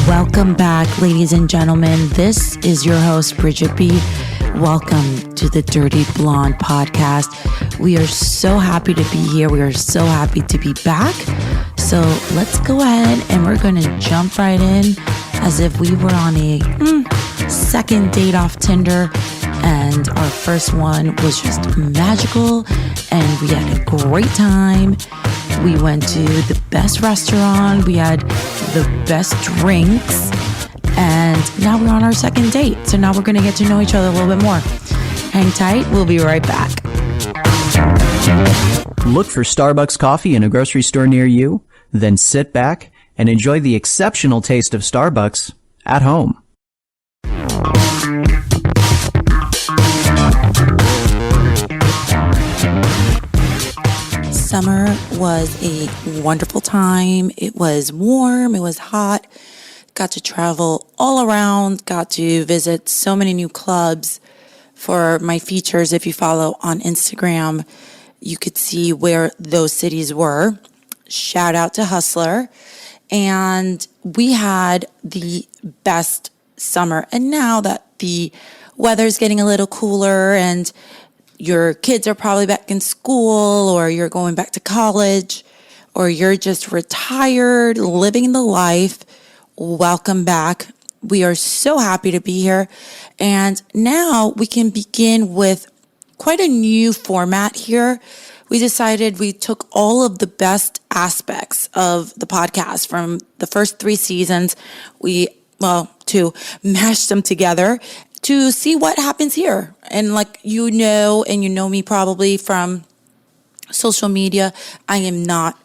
Welcome back, ladies and gentlemen. This is your host, Bridget B. Welcome to the Dirty Blonde podcast. We are so happy to be here. We are so happy to be back. So let's go ahead and we're going to jump right in as if we were on a second date off Tinder. And our first one was just magical and we had a great time. We went to the best restaurant. We had the best drinks. And now we're on our second date. So now we're going to get to know each other a little bit more. Hang tight. We'll be right back. Look for Starbucks coffee in a grocery store near you, then sit back and enjoy the exceptional taste of Starbucks at home. Summer was a wonderful time. It was warm. It was hot. Got to travel all around. Got to visit so many new clubs. For my features, if you follow on Instagram, you could see where those cities were. Shout out to Hustler. And we had the best summer. And now that the weather's getting a little cooler and your kids are probably back in school, or you're going back to college, or you're just retired, living the life, welcome back. We are so happy to be here. And now we can begin with quite a new format here. We decided we took all of the best aspects of the podcast from the first 3 seasons. To mash them together to see what happens here. And like you know me probably from social media, I am not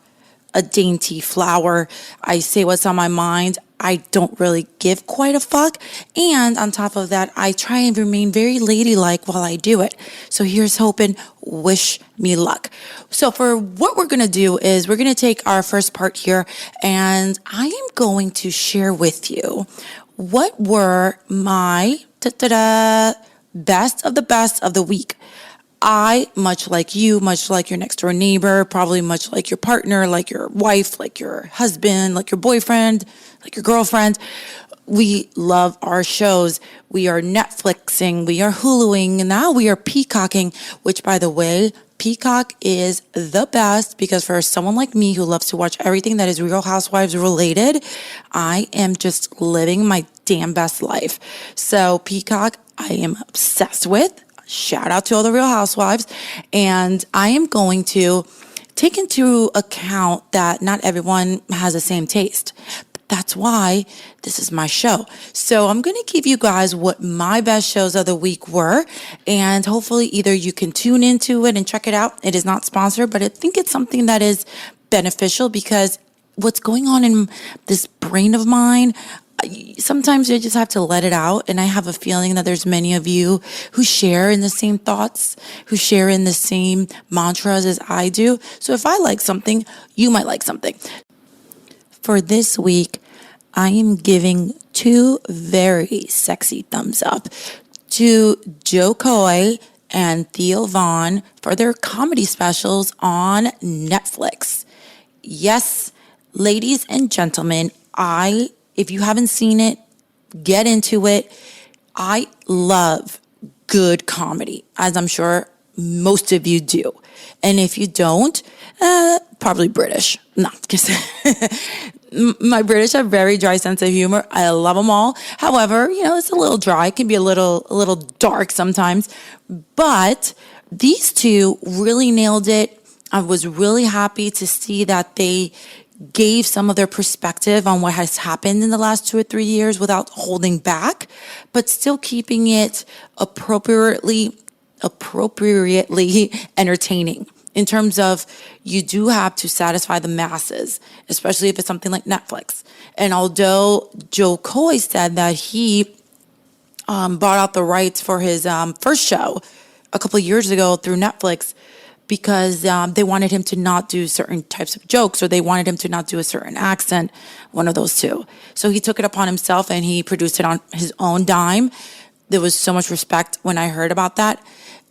a dainty flower. I say what's on my mind. I don't really give quite a fuck. And on top of that, I try and remain very ladylike while I do it. So here's hoping, wish me luck. So for what we're going to do is we're going to take our first part here and I am going to share with you what were my best of the week. I, much like you, much like your next door neighbor, probably much like your partner, like your wife, like your husband, like your boyfriend, like your girlfriend, we love our shows. We are Netflixing, we are Huluing, and now we are Peacocking, which by the way, Peacock is the best because for someone like me who loves to watch everything that is Real Housewives related, I am just living my damn best life. So Peacock, I am obsessed with. Shout out to all the Real Housewives. And I am going to take into account that not everyone has the same taste. That's why this is my show. So I'm going to give you guys what my best shows of the week were. And hopefully either you can tune into it and check it out. It is not sponsored, but I think it's something that is beneficial because what's going on in this brain of mine, sometimes you just have to let it out. And I have a feeling that there's many of you who share in the same thoughts, who share in the same mantras as I do. So if I like something, you might like something. For this week, I am giving 2 very sexy thumbs up to Joe Coy and Theo Vaughn for their comedy specials on Netflix. Yes, ladies and gentlemen, if you haven't seen it, get into it. I love good comedy, as I'm sure most of you do. And if you don't, probably British. No, just my British have very dry sense of humor. I love them all. However, it's a little dry. It can be a little dark sometimes. But these 2 really nailed it. I was really happy to see that they gave some of their perspective on what has happened in the last 2 or 3 years without holding back, but still keeping it appropriately entertaining. In terms of you do have to satisfy the masses, especially if it's something like Netflix. And although Joe Coy said that he bought out the rights for his first show a couple of years ago through Netflix because they wanted him to not do certain types of jokes or they wanted him to not do a certain accent, one of those 2. So he took it upon himself and he produced it on his own dime. There was so much respect when I heard about that.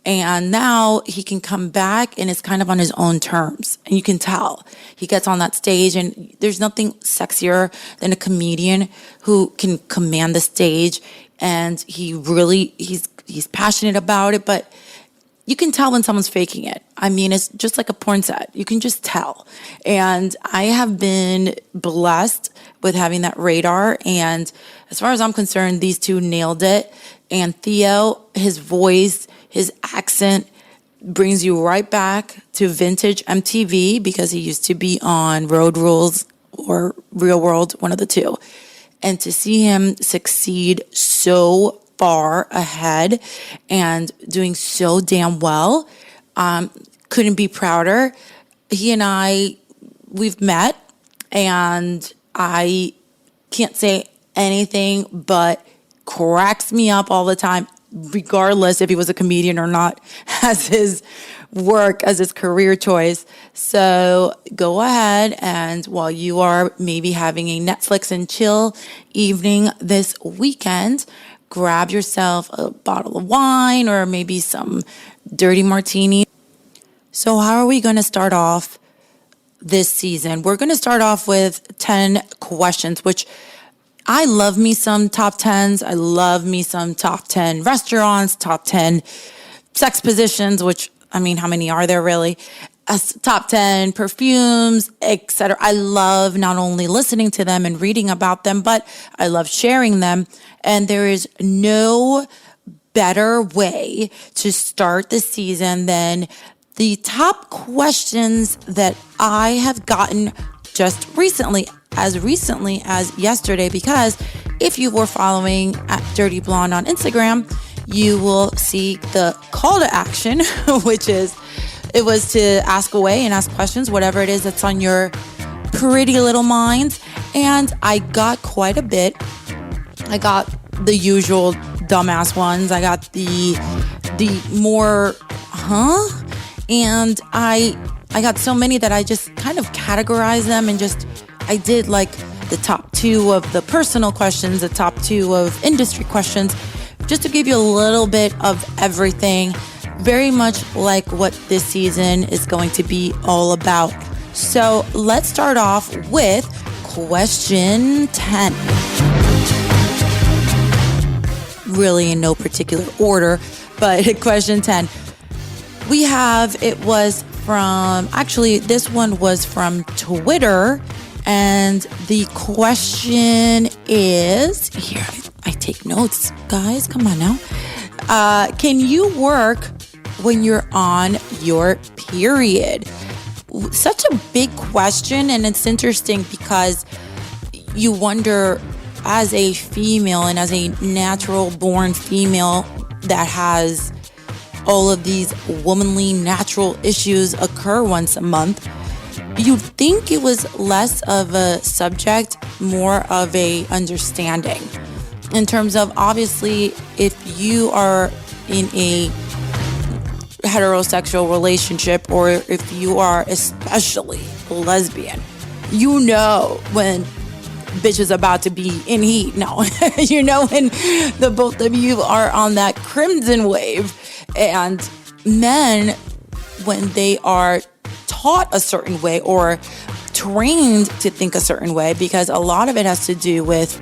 And now he can come back and it's kind of on his own terms. And you can tell he gets on that stage, and there's nothing sexier than a comedian who can command the stage. And he's passionate about it, but you can tell when someone's faking it. I mean, it's just like a porn set. You can just tell. And I have been blessed with having that radar. And as far as I'm concerned, these two nailed it. And Theo, his voice, his accent brings you right back to vintage MTV, because he used to be on Road Rules or Real World, one of the two. And to see him succeed so far ahead and doing so damn well, couldn't be prouder. He and we've met, and I can't say anything but cracks me up all the time, regardless if he was a comedian or not, as his work, as his career choice. So go ahead, and while you are maybe having a Netflix and chill evening this weekend, grab yourself a bottle of wine or maybe some dirty martini. So how are we going to start off this season? We're going to start off with 10 questions, which I love me some top 10s. I love me some top 10 restaurants, top 10 sex positions, which, I mean, how many are there really? Top 10 perfumes, etc. I love not only listening to them and reading about them, but I love sharing them. And there is no better way to start the season than the top questions that I have gotten just recently as yesterday, because if you were following at Dirty Blonde on Instagram, you will see the call to action, which is, it was to ask away and ask questions, whatever it is that's on your pretty little mind. And I got quite a bit. I got the usual dumbass ones. I got the more, and I got so many that I just kind of categorized them, and I did like the top 2 of the personal questions, the top 2 of industry questions, just to give you a little bit of everything, very much like what this season is going to be all about. So let's start off with question 10. Really in no particular order, but question 10. This one was from Twitter, and the question is, here, I take notes, guys, come on now. Can you work when you're on your period? Such a big question, and it's interesting because you wonder, as a female and as a natural born female that has all of these womanly natural issues occur once a month, you'd think it was less of a subject, more of a understanding. In terms of, obviously, if you are in a heterosexual relationship, or if you are especially lesbian, you know when bitch is about to be in heat. No, you know when the both of you are on that crimson wave. And men, when they are taught a certain way or trained to think a certain way, because a lot of it has to do with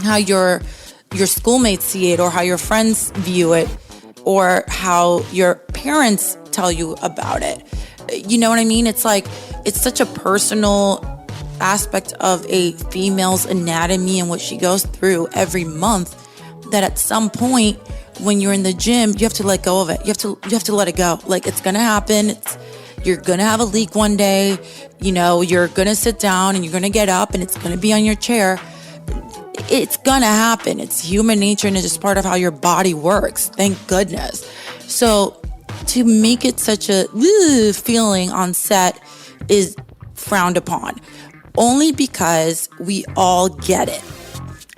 how your schoolmates see it, or how your friends view it, or how your parents tell you about it. You know what I mean? It's like, it's such a personal aspect of a female's anatomy and what she goes through every month, that at some point when you're in the gym, you have to let go of it. You have to let it go. Like, it's gonna happen. You're gonna have a leak one day. You know, you're gonna sit down and you're gonna get up and it's gonna be on your chair. It's gonna happen. It's human nature, and it's just part of how your body works. Thank goodness. So to make it such a feeling on set is frowned upon, only because we all get it.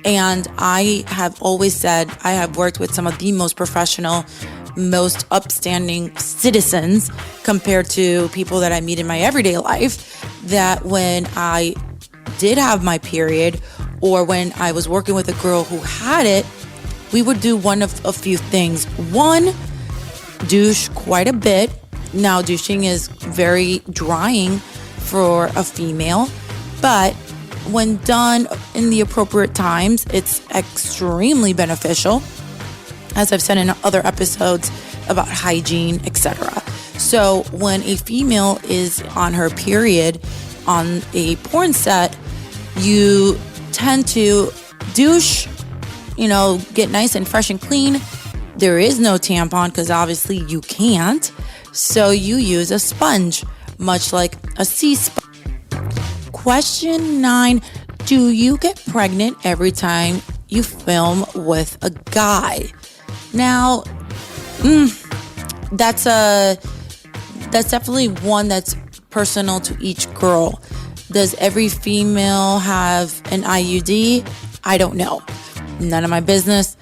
And I have always said, I have worked with some of the most professional, most upstanding citizens compared to people that I meet in my everyday life, that when I did have my period, or when I was working with a girl who had it, we would do one of a few things. One, douche quite a bit. Now, douching is very drying for a female, but when done in the appropriate times, it's extremely beneficial, as I've said in other episodes about hygiene, etc. So when a female is on her period on a porn set, you tend to douche, get nice and fresh and clean. There is no tampon because obviously you can't. So you use a sponge, much like a sea sponge. Question 9, do you get pregnant every time you film with a guy? Now, that's definitely one that's personal to each girl. Does every female have an IUD? I don't know. None of my business.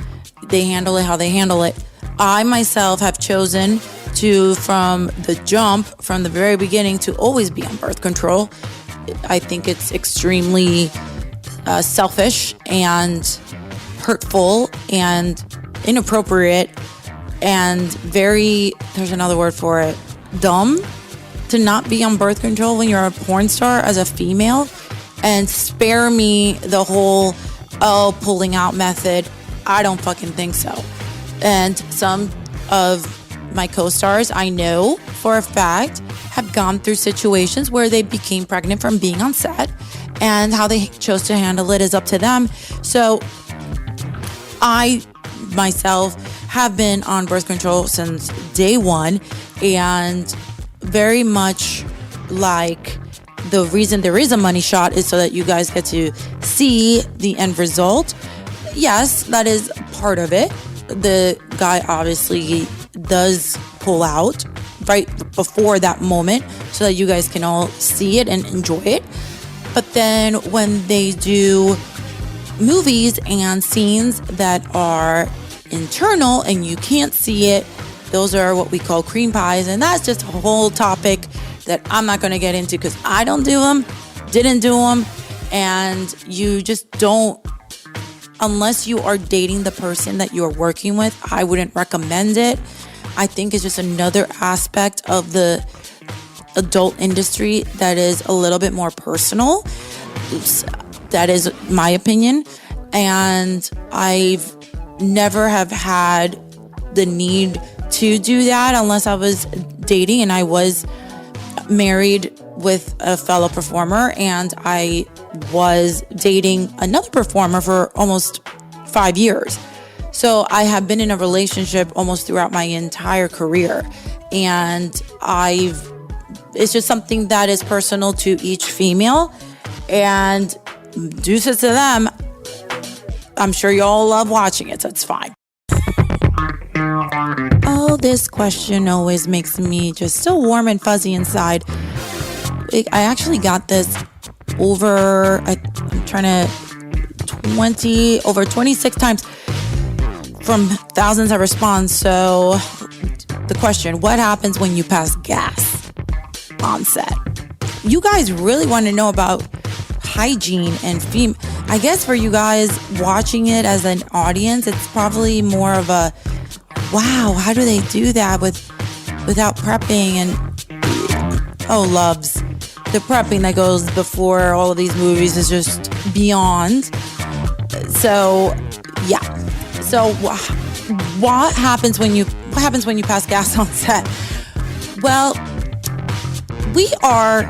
They handle it how they handle it. I myself have chosen to, from the very beginning, to always be on birth control. I think it's extremely selfish and hurtful and inappropriate and there's another word for it, dumb, to not be on birth control when you're a porn star as a female. And spare me the whole, pulling out method. I don't fucking think so. And some of my co-stars, I know for a fact, have gone through situations where they became pregnant from being on set, and how they chose to handle it is up to them. So I myself have been on birth control since day one, and very much like the reason there is a money shot is so that you guys get to see the end result. Yes, that is part of it. The guy obviously does pull out right before that moment so that you guys can all see it and enjoy it. But then when they do movies and scenes that are internal and you can't see it, those are what we call cream pies. And that's just a whole topic that I'm not going to get into because I don't do them, didn't do them. And you just don't, unless you are dating the person that you're working with, I wouldn't recommend it. I think it's just another aspect of the adult industry that is a little bit more personal. That is my opinion. And I've never have had the need to do that unless I was dating, and I was married with a fellow performer, and I was dating another performer for almost 5 years. So I have been in a relationship almost throughout my entire career, and it's just something that is personal to each female, and deuces to them. I'm sure y'all love watching it, so it's fine. Oh, this question always makes me just so warm and fuzzy inside. I actually got this over 26 times from thousands of responses. So the question, what happens when you pass gas on set? You guys really want to know about hygiene and I guess for you guys watching it as an audience, it's probably more of a, wow, how do they do that without prepping? And loves, the prepping that goes before all of these movies is just beyond. So yeah. So what happens when you pass gas on set? Well, we are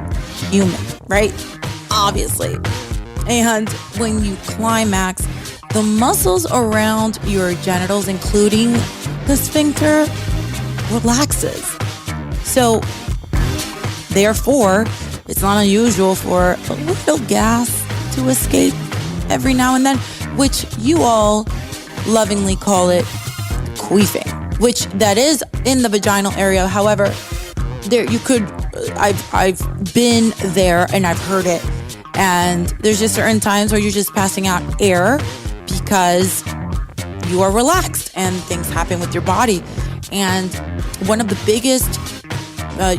human, right? Obviously. And when you climax, the muscles around your genitals, including the sphincter, relaxes. So therefore, it's not unusual for a little gas to escape every now and then, which you all lovingly call it queefing, which that is in the vaginal area. However, I've been there and I've heard it. And there's just certain times where you're just passing out air because you are relaxed and things happen with your body. And one of the biggest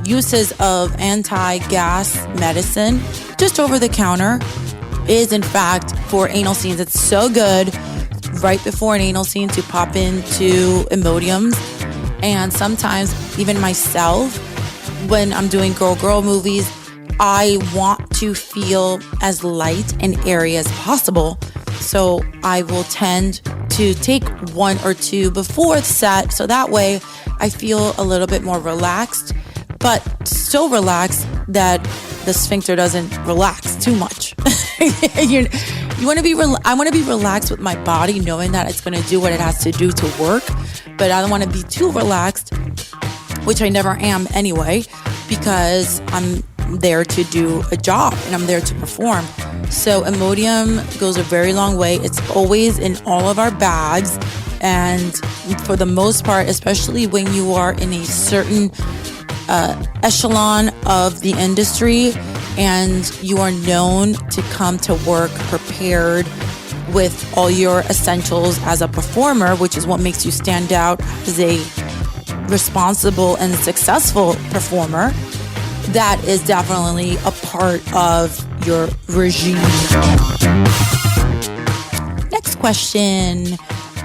uses of anti-gas medicine, just over the counter, is in fact for anal scenes. It's so good right before an anal scene to pop into Imodiums And sometimes even myself, when I'm doing girl movies, I want to feel as light and airy as possible. So I will tend to take one or two before the set. So that way I feel a little bit more relaxed, but so relaxed that the sphincter doesn't relax too much. I want to be relaxed with my body, knowing that it's going to do what it has to do to work. But I don't want to be too relaxed, which I never am anyway, because I'm there to do a job and I'm there to perform. So Imodium goes a very long way. It's always in all of our bags. And for the most part, especially when you are in a certain echelon of the industry and you are known to come to work prepared with all your essentials as a performer, which is what makes you stand out as a responsible and successful performer, that is definitely a part of your regime. Next question.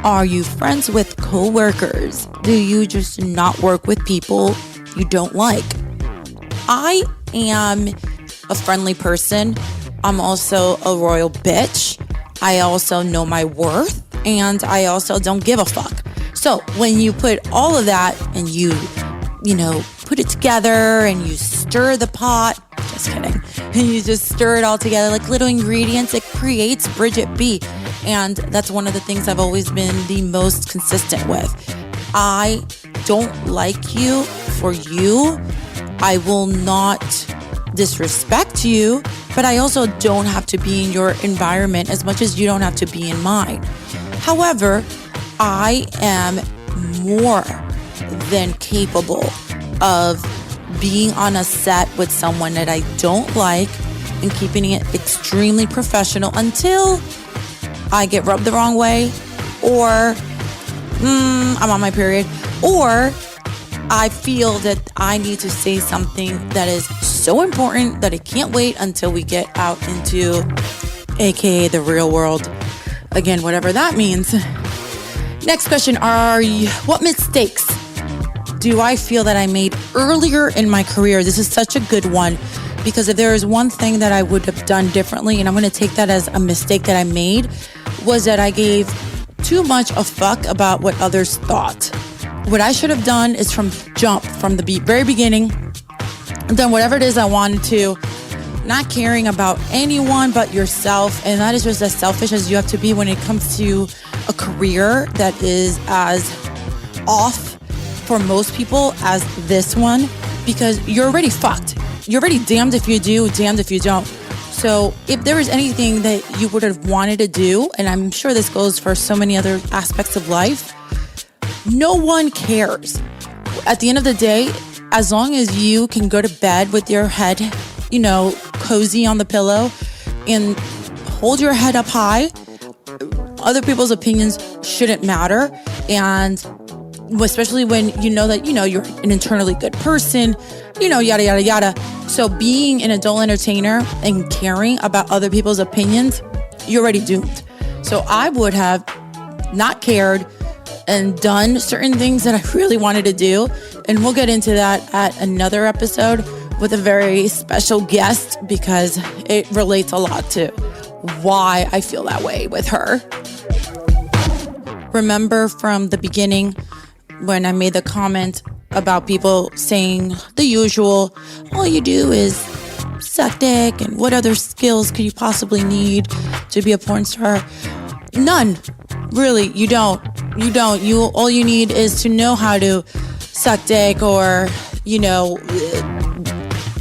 Are you friends with coworkers? Do you just not work with people you don't like? I am a friendly person. I'm also a royal bitch. I also know my worth, and I also don't give a fuck. So when you put all of that and you put it together and you stir the pot, just kidding, and you just stir it all together like little ingredients, it creates Bridget B. And that's one of the things I've always been the most consistent with. I don't like you for you. I will not disrespect you, but I also don't have to be in your environment as much as you don't have to be in mine. However, I am more than capable of being on a set with someone that I don't like and keeping it extremely professional until I get rubbed the wrong way, or I'm on my period, or I feel that I need to say something that is so important that it can't wait until we get out into AKA the real world. Again, whatever that means. Next question. What mistakes do I feel that I made earlier in my career? This is such a good one, because if there is one thing that I would have done differently, and I'm going to take that as a mistake that I made, was that I gave too much a fuck about what others thought. What I should have done is from the very beginning, done whatever it is I wanted to, not caring about anyone but yourself. And that is just as selfish as you have to be when it comes to a career that is as off for most people as this one, because you're already fucked. You're already damned if you do, damned if you don't. So if there is anything that you would have wanted to do, and I'm sure this goes for so many other aspects of life, no one cares. At the end of the day, as long as you can go to bed with your head, cozy on the pillow and hold your head up high, other people's opinions shouldn't matter. And especially when you know that, you're an internally good person, yada, yada, yada. So being an adult entertainer and caring about other people's opinions, you're already doomed. So I would have not cared and done certain things that I really wanted to do. And we'll get into that at another episode with a very special guest, because it relates a lot to why I feel that way with her. Remember from the beginning when I made the comment about people saying the usual, all you do is suck dick, and what other skills could you possibly need to be a porn star? None. Really, you don't. All you need is to know how to suck dick, or,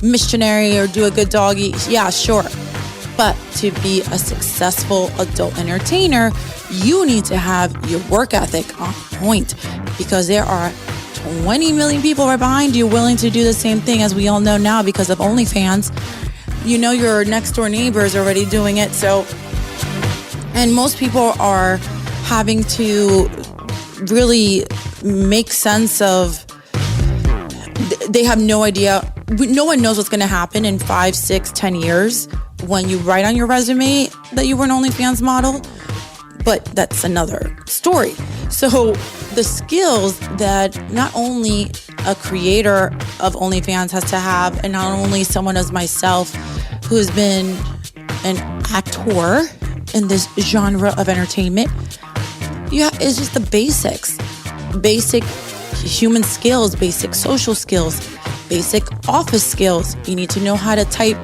missionary, or do a good doggy. Yeah, sure. But to be a successful adult entertainer, you need to have your work ethic on point, because there are 20 million people right behind you willing to do the same thing, as we all know now because of OnlyFans. Your next door neighbor is already doing it. So, and most people are having to really make sense of, they have no idea. No one knows what's going to happen in 5, 6, 10 years when you write on your resume that you were an OnlyFans model. But that's another story. So the skills that not only a creator of OnlyFans has to have, and not only someone as myself who's been an actor in this genre of entertainment, it's just the basics. Basic human skills, basic social skills, basic office skills. You need to know how to type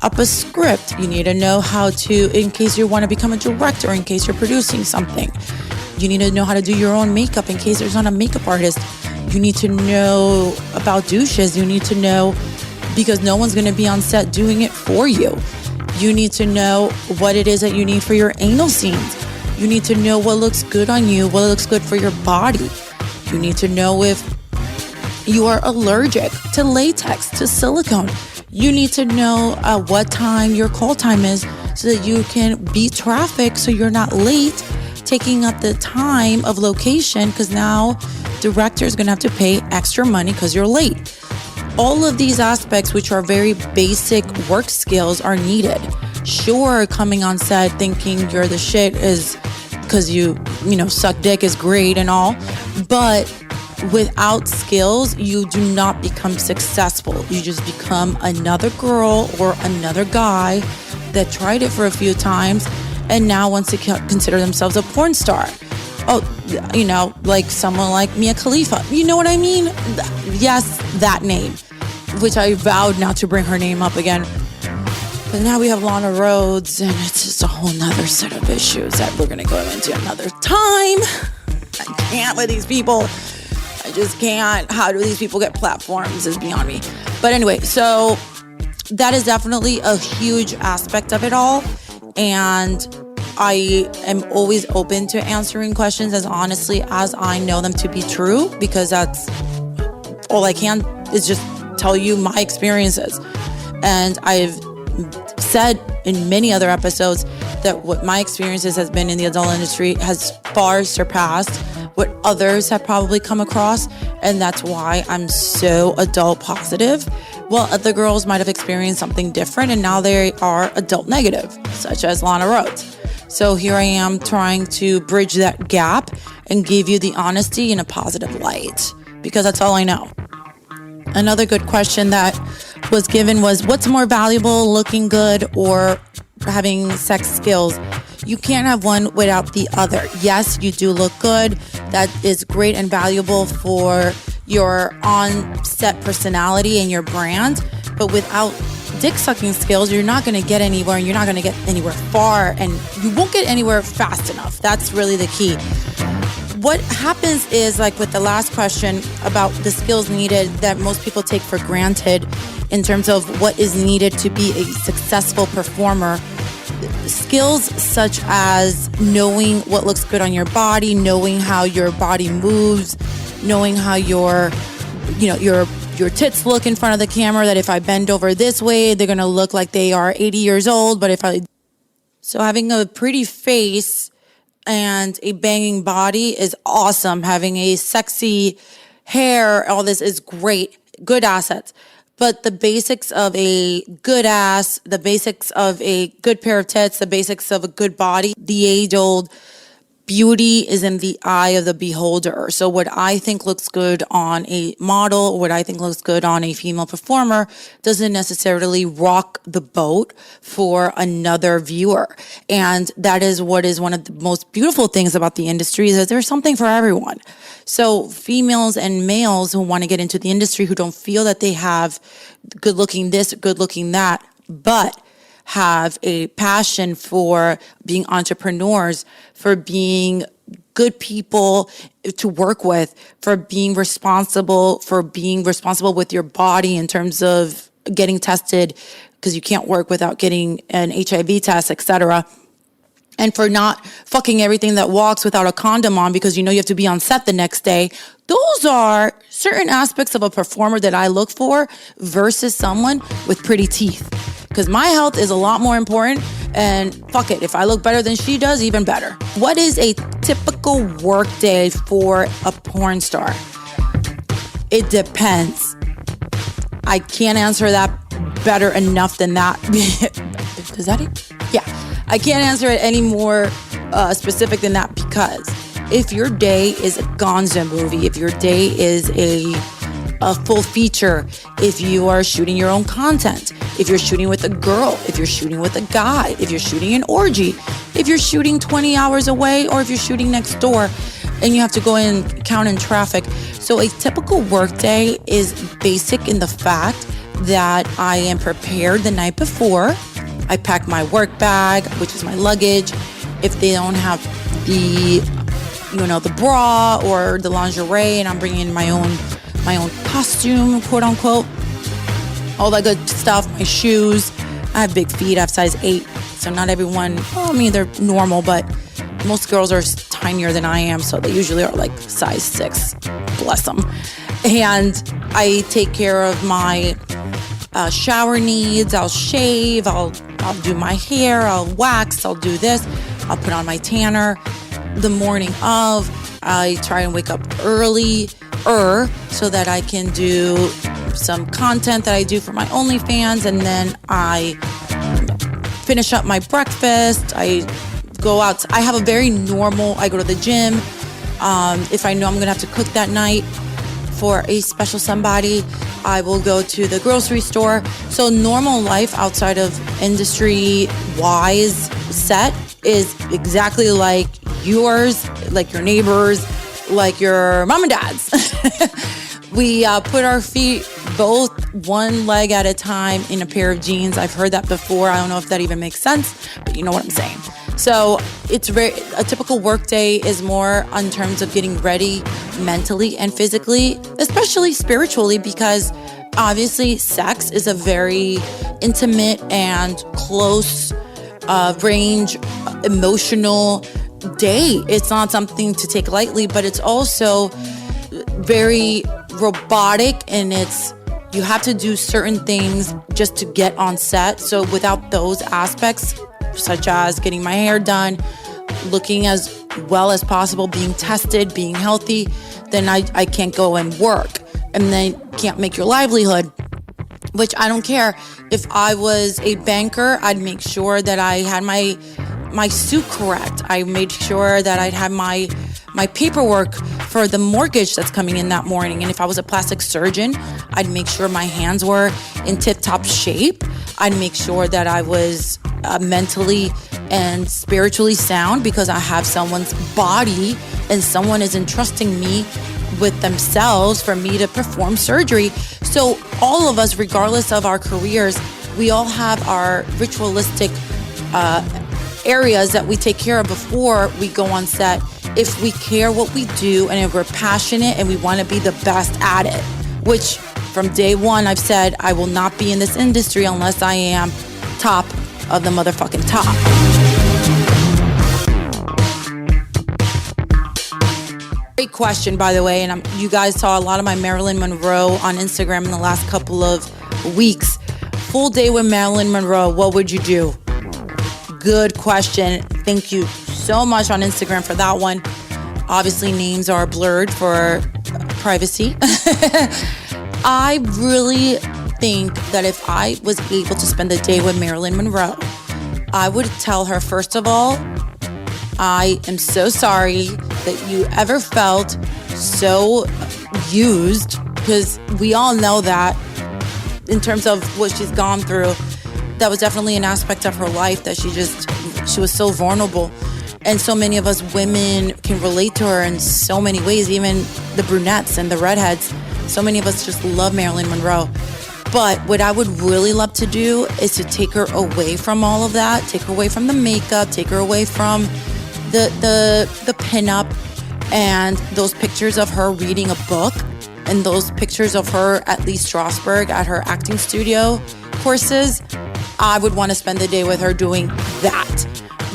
up a script. You need to know how to, in case you want to become a director, in case you're producing something. You need to know how to do your own makeup in case there's not a makeup artist. You need to know about douches. You need to know, because no one's going to be on set doing it for you. You need to know what it is that you need for your anal scenes. You need to know what looks good on you, what looks good for your body. You need to know if you are allergic to latex, to silicone. You need to know what time your call time is so that you can beat traffic so you're not late, taking up the time of location, because now director is going to have to pay extra money because you're late. All of these aspects, which are very basic work skills, are needed. Sure, coming on set thinking you're the shit is because you suck dick is great and all, but without skills, you do not become successful. You just become another girl or another guy that tried it for a few times and now wants to consider themselves a porn star. Oh, like someone like Mia Khalifa. You know what I mean? Yes, that name, which I vowed not to bring her name up again. But now we have Lana Rhoades, and it's just a whole nother set of issues that we're going to go into another time. I can't with these people. I just can't. How do these people get platforms is beyond me. But anyway, so that is definitely a huge aspect of it all. And I am always open to answering questions as honestly as I know them to be true, because that's all I can is just tell you my experiences. And I've said in many other episodes that what my experiences has been in the adult industry has far surpassed what others have probably come across. And that's why I'm so adult positive. While other girls might have experienced something different and now they are adult negative, such as Lana Rhoades. So here I am trying to bridge that gap and give you the honesty in a positive light, because that's all I know. Another good question that was given was, what's more valuable, looking good or having sex skills? You can't have one without the other. Yes, you do look good. That is great and valuable for your on-set personality and your brand. But without dick-sucking skills, you're not going to get anywhere, and you're not going to get anywhere far, and you won't get anywhere fast enough. That's really the key. What happens is, like with the last question about the skills needed that most people take for granted in terms of what is needed to be a successful performer, skills such as knowing what looks good on your body, knowing how your body moves, knowing how your tits look in front of the camera, that if I bend over this way, they're going to look like they are 80 years old. So having a pretty face and a banging body is awesome. Having a sexy hair, all this is great, good assets. But the basics of a good ass, the basics of a good pair of tits, the basics of a good body, the age-old beauty is in the eye of the beholder. So what I think looks good on a model, what I think looks good on a female performer, doesn't necessarily rock the boat for another viewer. And that is what is one of the most beautiful things about the industry, is that there's something for everyone. So females and males who want to get into the industry, who don't feel that they have good looking this, good looking that, but have a passion for being entrepreneurs, for being good people to work with, for being responsible with your body in terms of getting tested, because you can't work without getting an HIV test, etc. And for not fucking everything that walks without a condom on because you know you have to be on set the next day. Those are certain aspects of a performer that I look for versus someone with pretty teeth. Because my health is a lot more important, and fuck it, if I look better than she does, even better. What is a typical work day for a porn star? It depends. I can't answer that better enough than that. Does that? Yeah. I can't answer it any more specific than that, because If your day is a gonzo movie, if your day is a full feature, if you are shooting your own content, if you're shooting with a girl, if you're shooting with a guy, if you're shooting an orgy, if you're shooting 20 hours away, or if you're shooting next door and you have to go and count in traffic. So a typical workday is basic in the fact that I am prepared the night before. I pack my work bag, which is my luggage. If they don't have the bra or the lingerie, and I'm bringing in my own costume, quote unquote, all that good stuff, my shoes. I have big feet, I have size 8, so not everyone, they're normal, but most girls are tinier than I am, so they usually are like size 6, bless them. And I take care of my shower needs. I'll shave, I'll do my hair, I'll wax, I'll do this, I'll put on my tanner. The morning of, I try and wake up early so that I can do some content that I do for my OnlyFans, and then I finish up my breakfast. I go out. I have a very normal, I go to the gym. If I know I'm gonna have to cook that night for a special somebody, I will go to the grocery store. So normal life outside of industry-wise set is exactly like yours, like your neighbors, like your mom and dad's. We put our feet both one leg at a time in a pair of jeans. I've heard that before. I don't know if that even makes sense, but you know what I'm saying. So it's a typical work day is more in terms of getting ready mentally and physically, especially spiritually, because obviously sex is a very intimate and close range emotional day. It's not something to take lightly, but it's also very robotic, and you have to do certain things just to get on set. So without those aspects, such as getting my hair done, looking as well as possible, being tested, being healthy, then I can't go and work, and then can't make your livelihood, which I don't care. If I was a banker, I'd make sure that I had my suit correct. I made sure that I'd have my paperwork for the mortgage that's coming in that morning. And if I was a plastic surgeon, I'd make sure my hands were in tip-top shape. I'd make sure that I was mentally and spiritually sound, because I have someone's body and someone is entrusting me with themselves for me to perform surgery. So all of us, regardless of our careers, we all have our ritualistic areas that we take care of before we go on set. If we care what we do, and if we're passionate and we want to be the best at it, which from day one I've said I will not be in this industry unless I am top of the motherfucking top. Great question, by the way, and you guys saw a lot of my Marilyn Monroe on Instagram in the last couple of weeks. Full day with Marilyn Monroe, what would you do? Good question. Thank you so much on Instagram for that one. Obviously, names are blurred for privacy. I really think that if I was able to spend the day with Marilyn Monroe, I would tell her, first of all, I am so sorry that you ever felt so used, because we all know that in terms of what she's gone through, that was definitely an aspect of her life that she was so vulnerable. And so many of us women can relate to her in so many ways, even the brunettes and the redheads. So many of us just love Marilyn Monroe. But what I would really love to do is to take her away from all of that, take her away from the makeup, take her away from the pinup and those pictures of her reading a book, and those pictures of her at Lee Strasberg at her acting studio courses. I would want to spend the day with her doing that,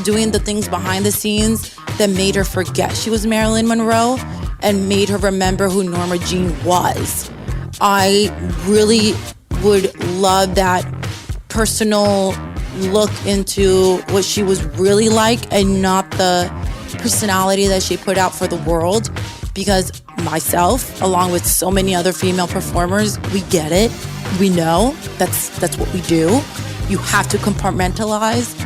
doing the things behind the scenes that made her forget she was Marilyn Monroe and made her remember who Norma Jean was. I really would love that personal look into what she was really like, and not the personality that she put out for the world, because myself, along with so many other female performers, we get it. We know that's what we do. You have to compartmentalize.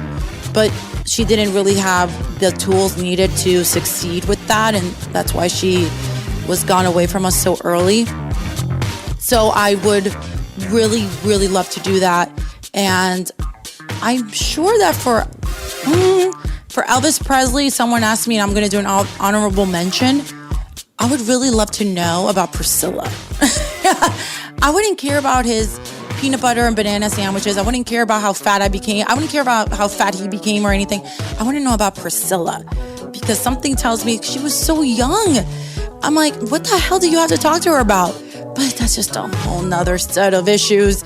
But she didn't really have the tools needed to succeed with that, and that's why she was gone away from us so early. So I would really, really love to do that. And I'm sure that for Elvis Presley, someone asked me, and I'm going to do an honorable mention. I would really love to know about Priscilla. I wouldn't care about his peanut butter and banana sandwiches. I wouldn't care about how fat I became. I wouldn't care about how fat he became or anything. I want to know about Priscilla, because something tells me she was so young. I'm like, what the hell do you have to talk to her about? But that's just a whole nother set of issues.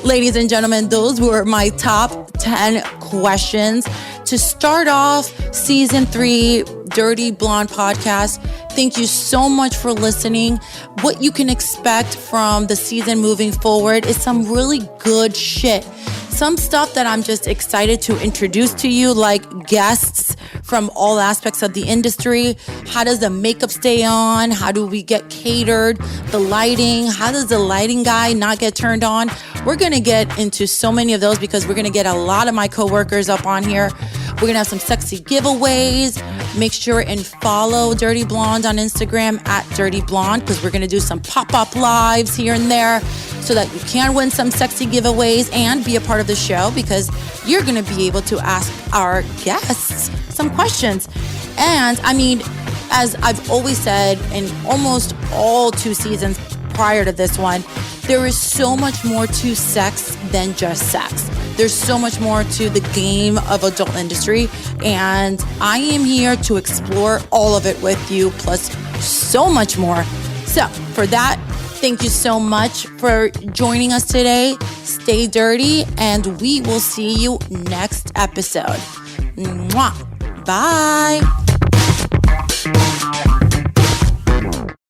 Ladies and gentlemen, those were my top 10 questions to start off season 3 Dirty Blonde podcast. Thank you so much for listening. What you can expect from the season moving forward is some really good shit. Some stuff that I'm just excited to introduce to you, like guests from all aspects of the industry. How does the makeup stay on? How do we get catered? The lighting. How does the lighting guy not get turned on? We're going to get into so many of those because we're going to get a lot of my coworkers up on here. We're going to have some sexy giveaways. Make sure and follow Dirty Blonde on Instagram at Dirty Blonde, because we're going to do some pop-up lives here and there so that you can win some sexy giveaways and be a part of the show, because you're going to be able to ask our guests some questions. And I mean, as I've always said in almost all 2 seasons prior to this one, there is so much more to sex than just sex. There's so much more to the game of adult industry, and I am here to explore all of it with you, plus so much more. So for that, thank you so much for joining us today. Stay dirty, and we will see you next episode. Mwah. Bye.